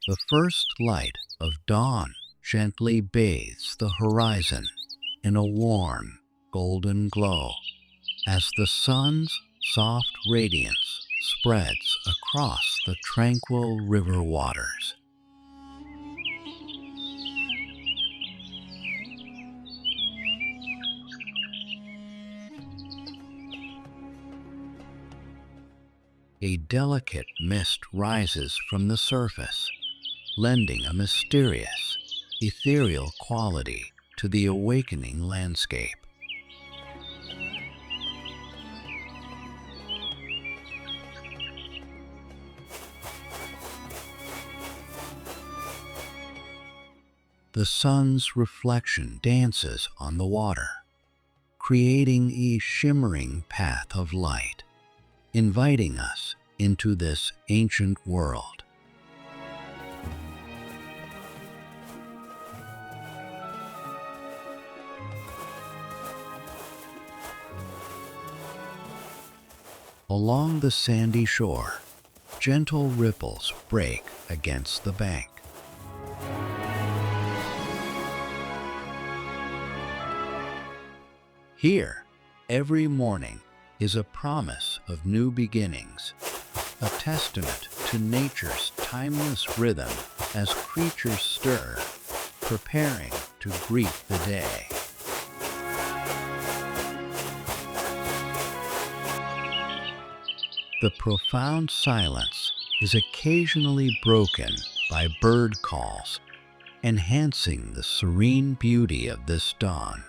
The first light of dawn gently bathes the horizon in a warm, golden glow as the sun's soft radiance spreads across the tranquil river waters. A delicate mist rises from the surface, lending a mysterious, ethereal quality to the awakening landscape. The sun's reflection dances on the water, creating a shimmering path of light, inviting us into this ancient world. Along the sandy shore, gentle ripples break against the bank. Here, every morning is a promise of new beginnings, a testament to nature's timeless rhythm as creatures stir, preparing to greet the day. The profound silence is occasionally broken by bird calls, enhancing the serene beauty of this dawn.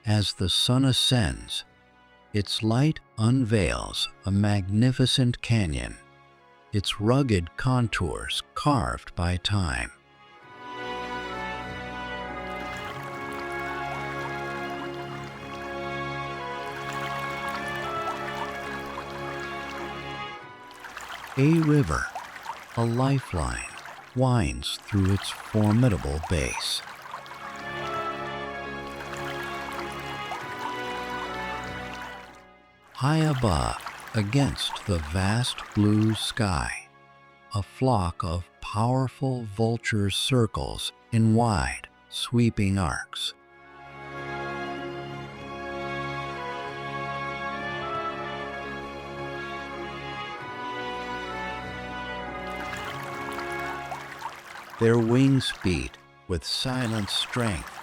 As the sun ascends, its light unveils a magnificent canyon, its rugged contours carved by time. A river, a lifeline, winds through its formidable base. High above, against the vast blue sky, a flock of powerful vultures circles in wide, sweeping arcs. Their wings beat with silent strength,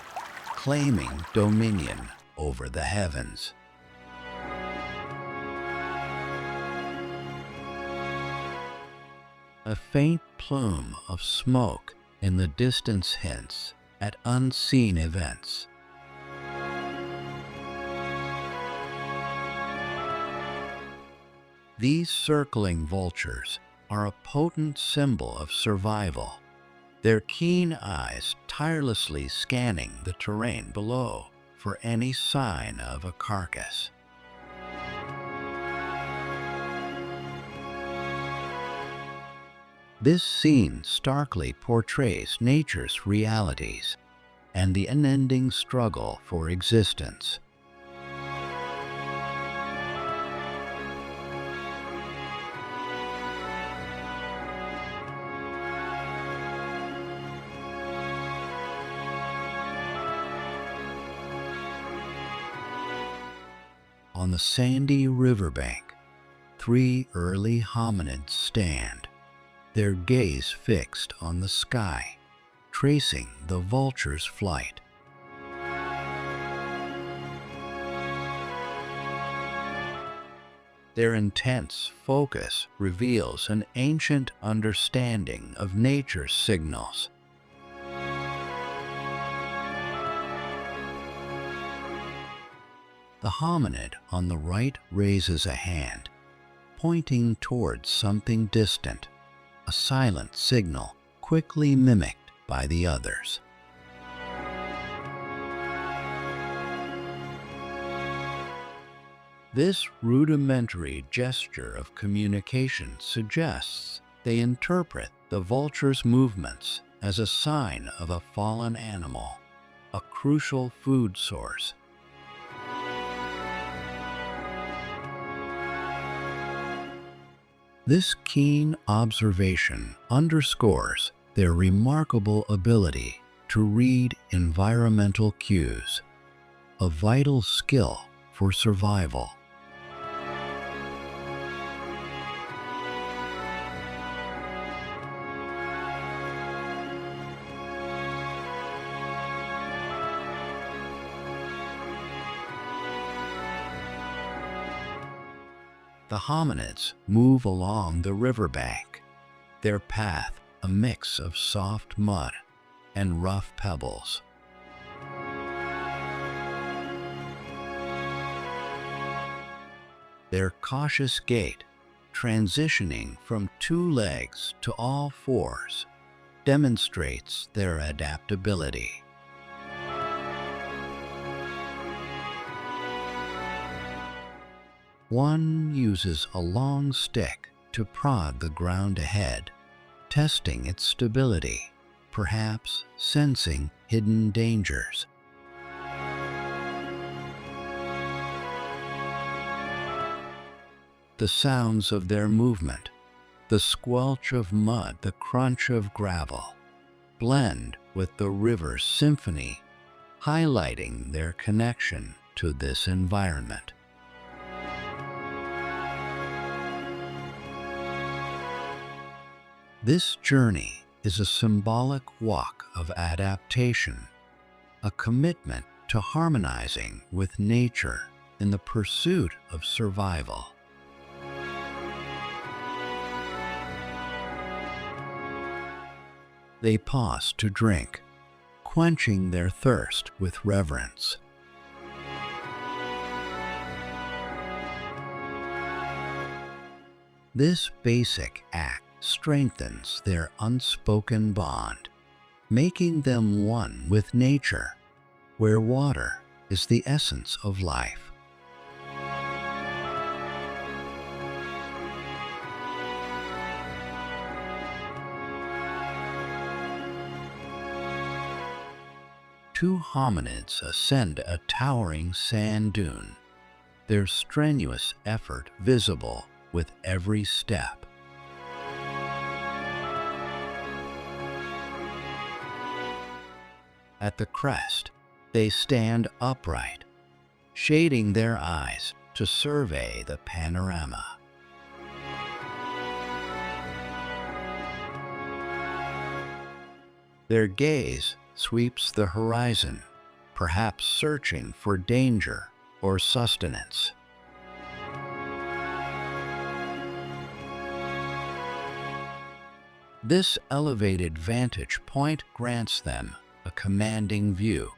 claiming dominion over the heavens. A faint plume of smoke in the distance hints at unseen events. These circling vultures are a potent symbol of survival, their keen eyes tirelessly scanning the terrain below for any sign of a carcass. This scene starkly portrays nature's realities and the unending struggle for existence. On the sandy riverbank, 3 early hominids stand, their gaze fixed on the sky, tracing the vulture's flight. Their intense focus reveals an ancient understanding of nature's signals. The hominid on the right raises a hand, pointing towards something distant, a silent signal quickly mimicked by the others. This rudimentary gesture of communication suggests they interpret the vulture's movements as a sign of a fallen animal, a crucial food source. This keen observation underscores their remarkable ability to read environmental cues, a vital skill for survival. The hominids move along the riverbank, their path a mix of soft mud and rough pebbles. Their cautious gait, transitioning from two legs to all fours, demonstrates their adaptability. One uses a long stick to prod the ground ahead, testing its stability, perhaps sensing hidden dangers. The sounds of their movement, the squelch of mud, the crunch of gravel, blend with the river's symphony, highlighting their connection to this environment. This journey is a symbolic walk of adaptation, a commitment to harmonizing with nature in the pursuit of survival. They pause to drink, quenching their thirst with reverence. This basic act strengthens their unspoken bond, making them one with nature, where water is the essence of life. Two hominids ascend a towering sand dune, their strenuous effort visible with every step. At the crest, they stand upright, shading their eyes to survey the panorama. Their gaze sweeps the horizon, perhaps searching for danger or sustenance. This elevated vantage point grants them a commanding view,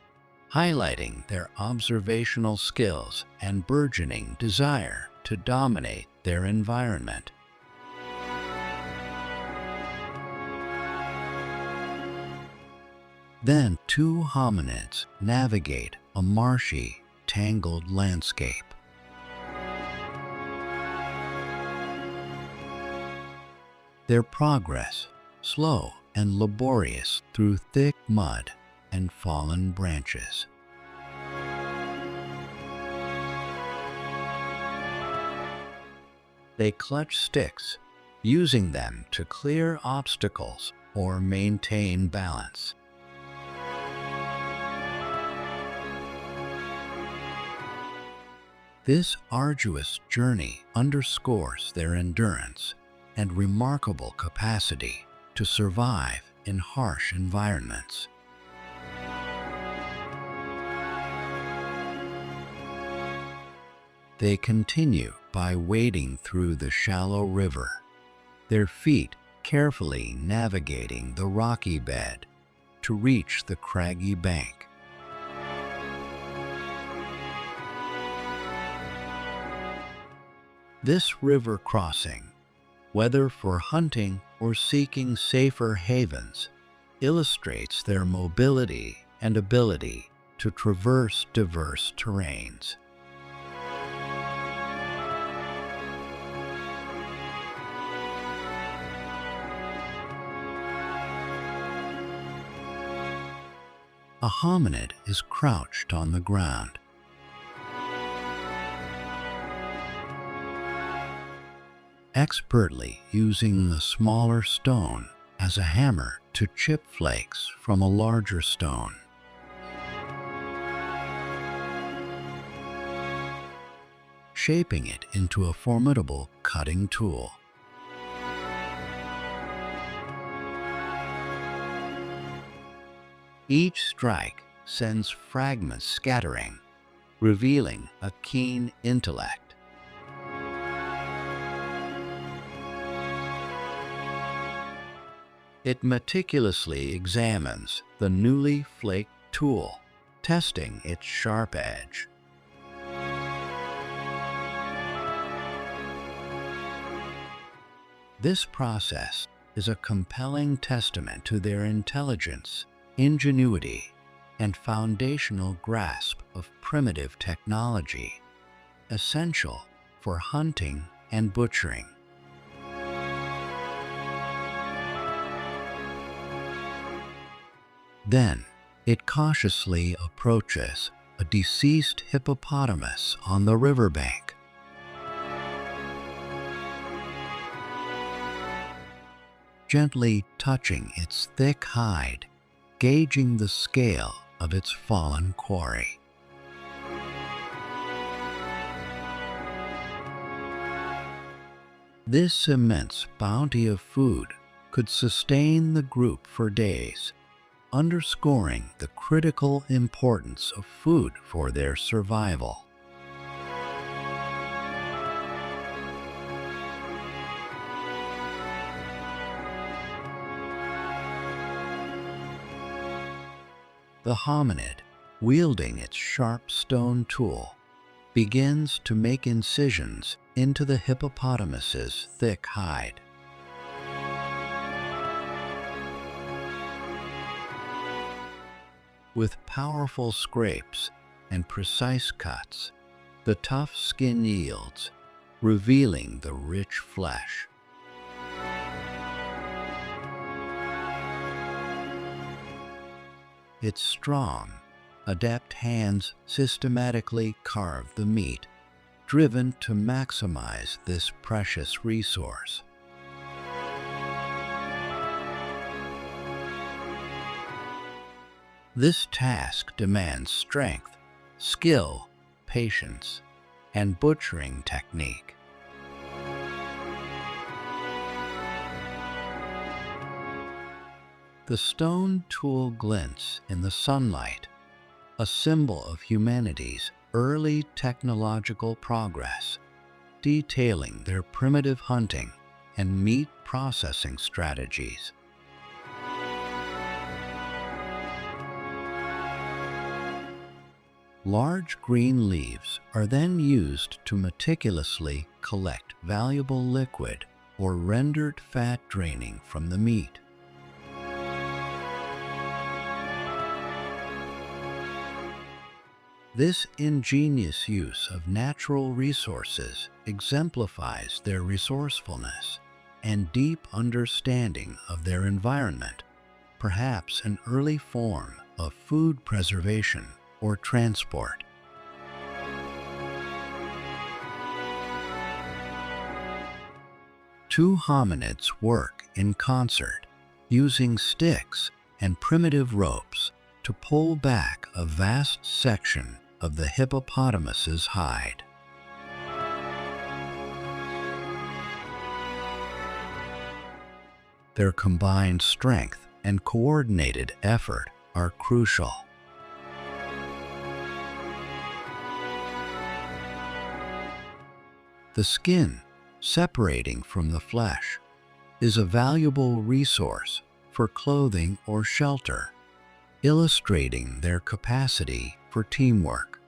highlighting their observational skills and burgeoning desire to dominate their environment. Then two hominids navigate a marshy, tangled landscape. Their progress, slow and laborious through thick mud and fallen branches. They clutch sticks, using them to clear obstacles or maintain balance. This arduous journey underscores their endurance and remarkable capacity to survive in harsh environments. They continue by wading through the shallow river, their feet carefully navigating the rocky bed to reach the craggy bank. This river crossing, whether for hunting or seeking safer havens, illustrates their mobility and ability to traverse diverse terrains. a hominid is crouched on the ground. Expertly using the smaller stone as a hammer to chip flakes from a larger stone. Shaping it into a formidable cutting tool. Each strike sends fragments scattering, revealing a keen intellect. It meticulously examines the newly flaked tool, testing its sharp edge. This process is a compelling testament to their intelligence, ingenuity, and foundational grasp of primitive technology, essential for hunting and butchering. Then, it cautiously approaches a deceased hippopotamus on the riverbank. Gently touching its thick hide, gauging the scale of its fallen quarry. This immense bounty of food could sustain the group for days, underscoring the critical importance of food for their survival. The hominid, wielding its sharp stone tool, begins to make incisions into the hippopotamus's thick hide. With powerful scrapes and precise cuts, the tough skin yields, revealing the rich flesh. Its strong, adept hands systematically carve the meat, driven to maximize this precious resource. This task demands strength, skill, patience, and butchering technique. The stone tool glints in the sunlight, a symbol of humanity's early technological progress, detailing their primitive hunting and meat processing strategies. Large green leaves are then used to meticulously collect valuable liquid or rendered fat draining from the meat. This ingenious use of natural resources exemplifies their resourcefulness and deep understanding of their environment, perhaps an early form of food preservation or transport. Two hominids work in concert, using sticks and primitive ropes to pull back a vast section of the hippopotamus's hide. Their combined strength and coordinated effort are crucial. The skin, separating from the flesh, is a valuable resource for clothing or shelter, illustrating their capacity for teamwork.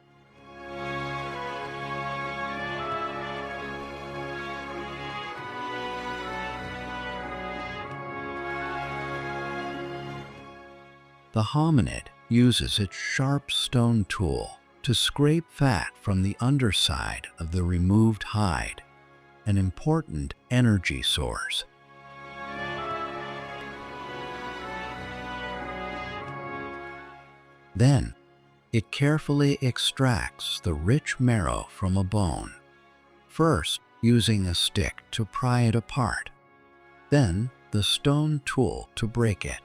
The hominid uses its sharp stone tool to scrape fat from the underside of the removed hide, an important energy source. Then, it carefully extracts the rich marrow from a bone, first using a stick to pry it apart, then the stone tool to break it.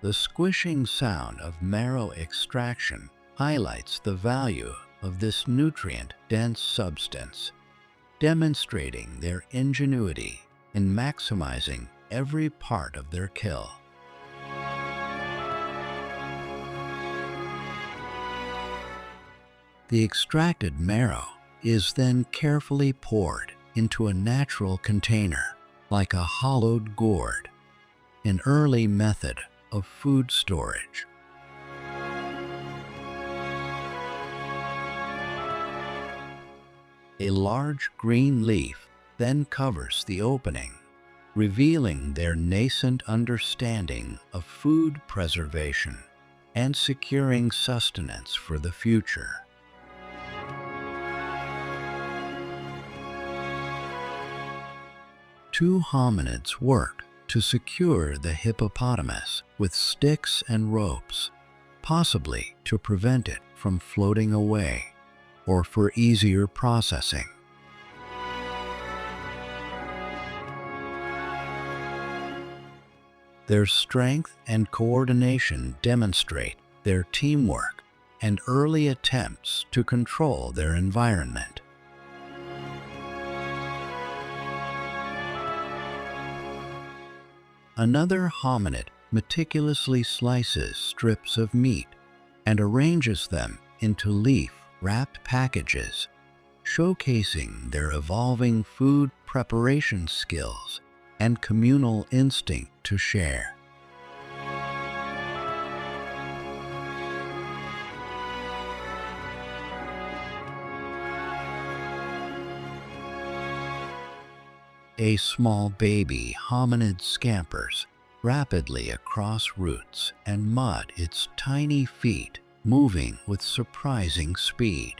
The squishing sound of marrow extraction highlights the value of this nutrient-dense substance, demonstrating their ingenuity in maximizing every part of their kill. The extracted marrow is then carefully poured into a natural container, like a hollowed gourd, an early method of food storage. A large green leaf then covers the opening, revealing their nascent understanding of food preservation and securing sustenance for the future. Two hominids work to secure the hippopotamus with sticks and ropes, possibly to prevent it from floating away or for easier processing. Their strength and coordination demonstrate their teamwork and early attempts to control their environment. Another hominid meticulously slices strips of meat and arranges them into leaf-wrapped packages, showcasing their evolving food preparation skills and communal instinct to share. A small baby hominid scampers rapidly across roots and mud, its tiny feet moving with surprising speed.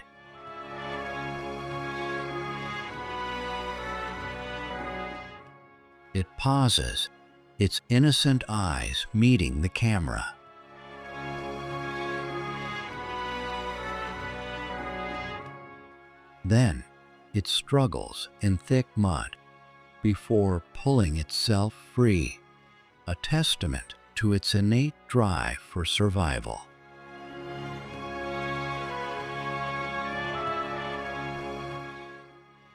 It pauses, its innocent eyes meeting the camera. Then, it struggles in thick mud before pulling itself free, a testament to its innate drive for survival.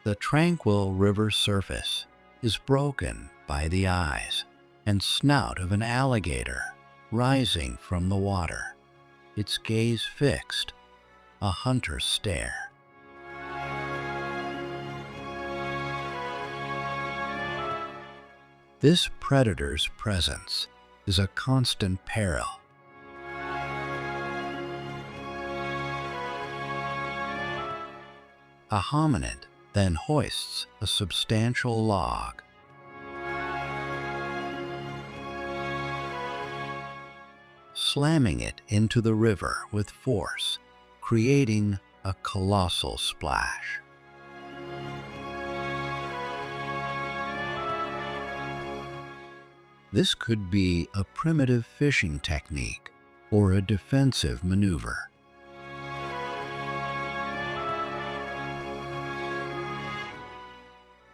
The tranquil river surface is broken by the eyes and snout of an alligator rising from the water, its gaze fixed, a hunter's stare. This predator's presence is a constant peril. A hominid then hoists a substantial log. Slamming it into the river with force, creating a colossal splash. This could be a primitive fishing technique or a defensive maneuver.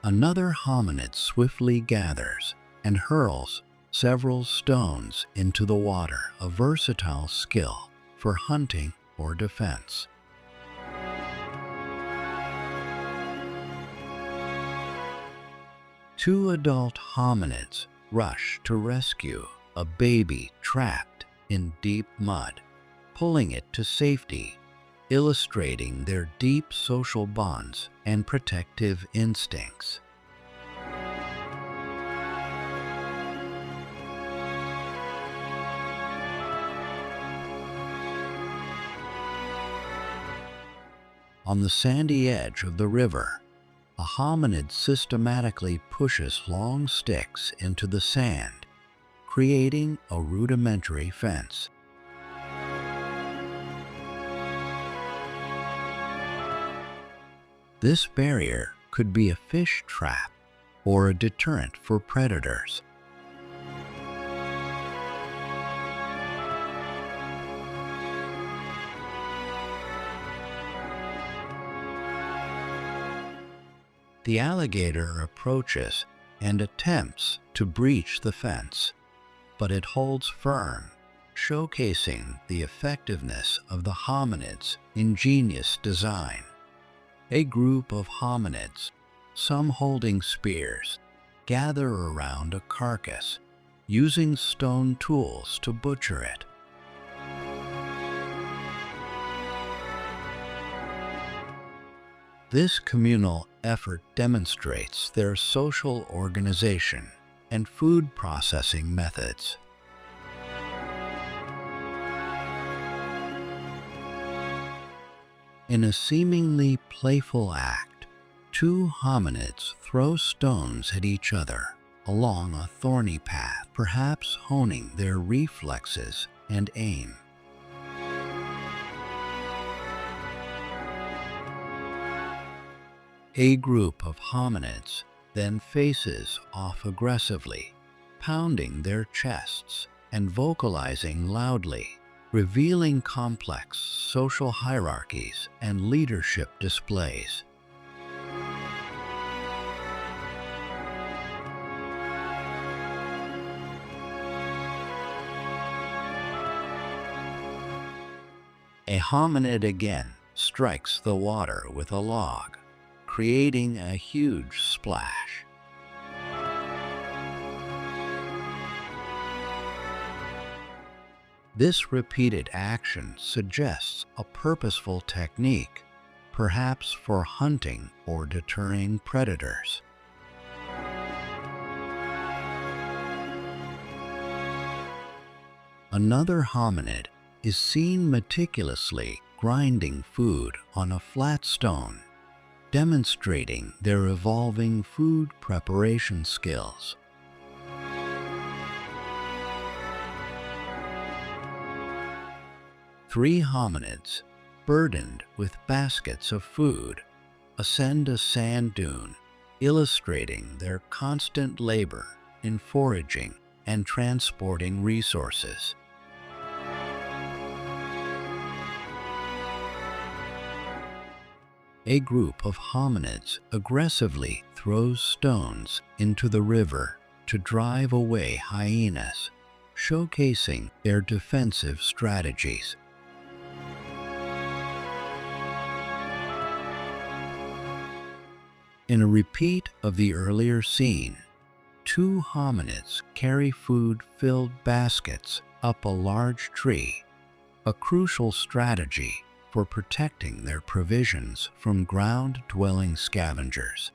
Another hominid swiftly gathers and hurls several stones into the water, a versatile skill for hunting or defense. Two adult hominids rush to rescue a baby trapped in deep mud, pulling it to safety, illustrating their deep social bonds and protective instincts. On the sandy edge of the river, a hominid systematically pushes long sticks into the sand, creating a rudimentary fence. This barrier could be a fish trap or a deterrent for predators, The alligator approaches and attempts to breach the fence, but it holds firm, showcasing the effectiveness of the hominid's ingenious design. A group of hominids, some holding spears, gather around a carcass, using stone tools to butcher it. This communal effort demonstrates their social organization and food processing methods. In a seemingly playful act, two hominids throw stones at each other along a thorny path, perhaps honing their reflexes and aim. A group of hominids then faces off aggressively, pounding their chests and vocalizing loudly, revealing complex social hierarchies and leadership displays. A hominid again strikes the water with a log, creating a huge splash. This repeated action suggests a purposeful technique, perhaps for hunting or deterring predators. Another hominid is seen meticulously grinding food on a flat stone, demonstrating their evolving food preparation skills. Three hominids, burdened with baskets of food, ascend a sand dune, illustrating their constant labor in foraging and transporting resources. A group of hominids aggressively throws stones into the river to drive away hyenas, showcasing their defensive strategies. In a repeat of the earlier scene, two hominids carry food-filled baskets up a large tree, a crucial strategy for protecting their provisions from ground-dwelling scavengers.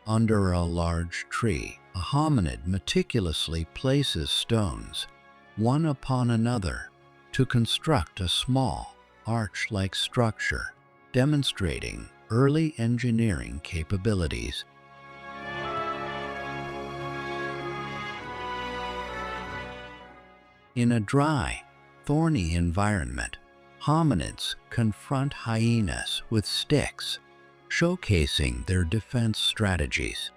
Under a large tree, a hominid meticulously places stones, one upon another, to construct a small, arch-like structure, demonstrating early engineering capabilities. In a dry, thorny environment, hominids confront hyenas with sticks, showcasing their defense strategies.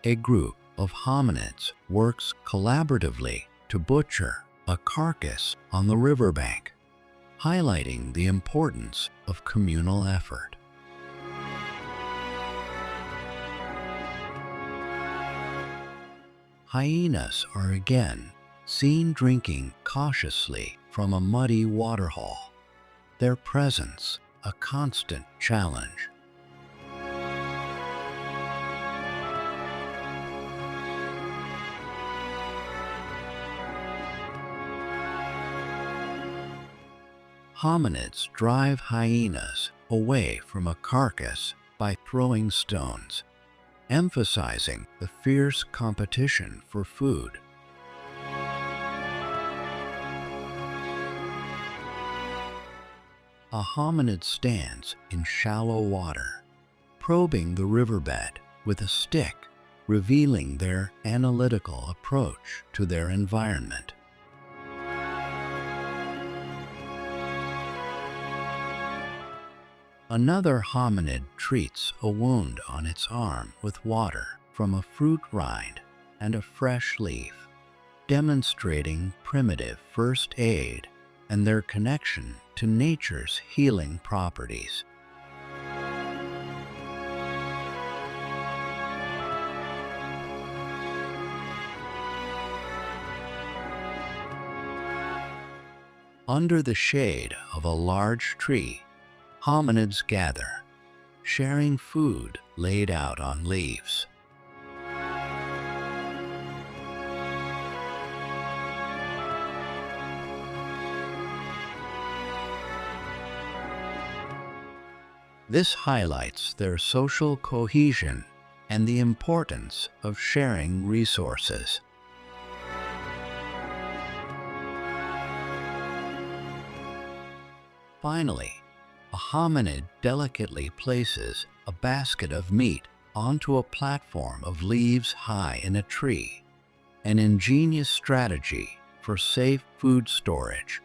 A group of hominids works collaboratively to butcher a carcass on the riverbank, highlighting the importance of communal effort. Hyenas are again seen drinking cautiously from a muddy waterhole, their presence a constant challenge. Hominids drive hyenas away from a carcass by throwing stones, emphasizing the fierce competition for food. A hominid stands in shallow water, probing the riverbed with a stick, revealing their analytical approach to their environment. Another hominid treats a wound on its arm with water from a fruit rind and a fresh leaf, demonstrating primitive first aid and their connection to nature's healing properties. Under the shade of a large tree, hominids gather, sharing food laid out on leaves. This highlights their social cohesion and the importance of sharing resources. Finally, a hominid delicately places a basket of meat onto a platform of leaves high in a tree, an ingenious strategy for safe food storage.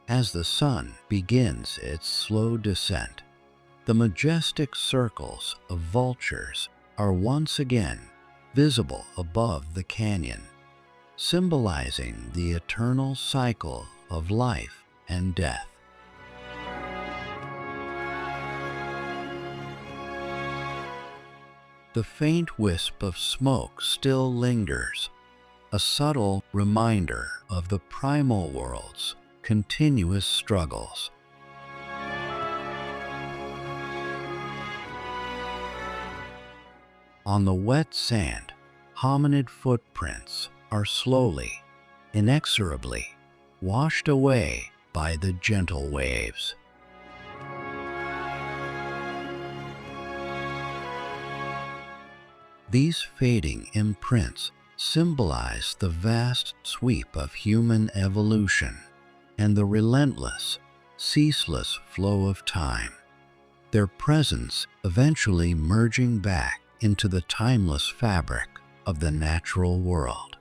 As the sun begins its slow descent, the majestic circles of vultures are once again visible above the canyon, symbolizing the eternal cycle of life and death. The faint wisp of smoke still lingers, a subtle reminder of the primal world's continuous struggles. On the wet sand, hominid footprints are slowly, inexorably washed away by the gentle waves. These fading imprints symbolize the vast sweep of human evolution and the relentless, ceaseless flow of time, their presence eventually merging back into the timeless fabric of the natural world.